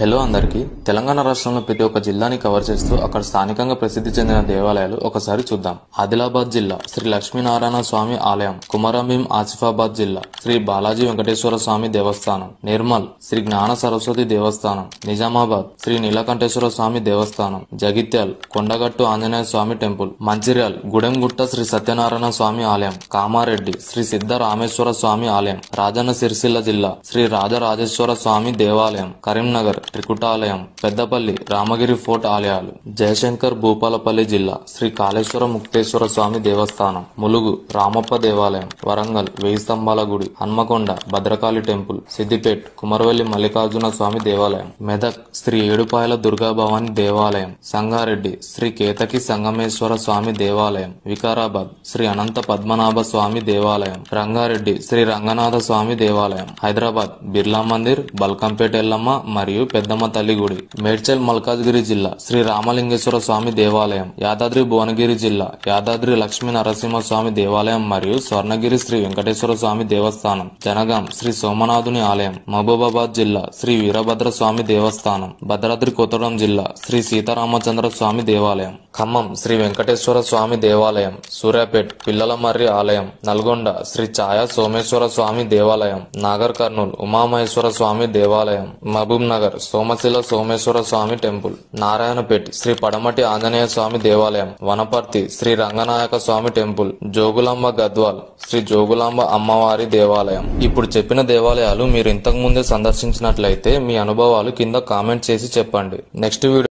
Hello అందరికీ. తెలంగాణ రాష్ట్రంలో ప్రతి ఒక్క జిల్లాని కవర్ చేస్తూ అక్కడ స్థానికంగా ప్రసిద్ధి చెందిన దేవాలయాలు ఒకసారి చూద్దాం. ఆదిలాబాద్ జిల్లా శ్రీ లక్ష్మీనారాయణ స్వామి ఆలయం, కుమరంభీం ఆసిఫాబాద్ జిల్లా శ్రీ బాలాజీ వెంకటేశ్వర స్వామి దేవస్థానం, నిర్మల్ శ్రీ జ్ఞాన సరస్వతి దేవస్థానం, నిజామాబాద్ శ్రీ నీలకంఠేశ్వర స్వామి దేవస్థానం, జగిత్యాల్ కొండగట్టు ఆంజనేయ స్వామి టెంపుల్, మంచిర్యాల్ గుడెంగుట్ట శ్రీ సత్యనారాయణ స్వామి ఆలయం, కామారెడ్డి శ్రీ సిద్ధ రామేశ్వర స్వామి ఆలయం, రాజన్న సిరిసిల్ల జిల్లా శ్రీ రాజరాజేశ్వర స్వామి దేవాలయం, కరీంనగర్ త్రికుటాలయం, పెద్దపల్లి రామగిరి ఫోర్ట్ ఆలయాలు, జయశంకర్ భూపాలపల్లి జిల్లా శ్రీ కాళేశ్వర ముక్తేశ్వర స్వామి దేవస్థానం, ములుగు రామప్ప దేవాలయం, వరంగల్ వెయ్యి స్తంభాల గుడి, హన్మకొండ భద్రకాళి టెంపుల్, సిద్దిపేట్ కుమరవెల్లి మల్లికార్జున స్వామి దేవాలయం, మెదక్ శ్రీ ఏడుపాయల దుర్గాభవాని దేవాలయం, సంగారెడ్డి శ్రీ కేతకి సంగమేశ్వర స్వామి దేవాలయం, వికారాబాద్ శ్రీ అనంత పద్మనాభ స్వామి దేవాలయం, రంగారెడ్డి శ్రీ రంగనాథ స్వామి దేవాలయం, హైదరాబాద్ బిర్లా మందిర్, బల్కంపేట ఎల్లమ్మ మరియు పెద్దమ్మ తల్లి గుడి, మేడ్చల్ మల్కాజ్గిరి జిల్లా శ్రీ రామలింగేశ్వర స్వామి దేవాలయం, యాదాద్రి భువనగిరి జిల్లా యాదాద్రి లక్ష్మీ నరసింహ స్వామి దేవాలయం మరియు స్వర్ణగిరి శ్రీ వెంకటేశ్వర స్వామి దేవస్థానం, జనగాం శ్రీ సోమనాథుని ఆలయం, మహబూబాబాద్ జిల్లా శ్రీ వీరభద్ర స్వామి దేవస్థానం, భద్రాద్రి కొత్తగూడెం జిల్లా శ్రీ సీతారామచంద్ర స్వామి దేవాలయం, ఖమ్మం శ్రీ వెంకటేశ్వర స్వామి దేవాలయం, సూర్యాపేట్ పిల్లలమర్రి ఆలయం, నల్గొండ శ్రీ ఛాయా సోమేశ్వర స్వామి దేవాలయం, నాగర్ కర్నూల్ ఉమామహేశ్వర స్వామి దేవాలయం, మహబూబ్ నగర్ సోమశిల సోమేశ్వర స్వామి టెంపుల్, నారాయణపేట్ శ్రీ పడమటి ఆంజనేయ స్వామి దేవాలయం, వనపర్తి శ్రీ రంగనాయక స్వామి టెంపుల్, జోగులాంబ గద్వాల్ శ్రీ జోగులాంబ అమ్మవారి దేవాలయం. ఇప్పుడు చెప్పిన దేవాలయాలు మీరు ఇంతకు ముందే సందర్శించినట్లయితే మీ అనుభవాలు కింద కామెంట్ చేసి చెప్పండి. Next video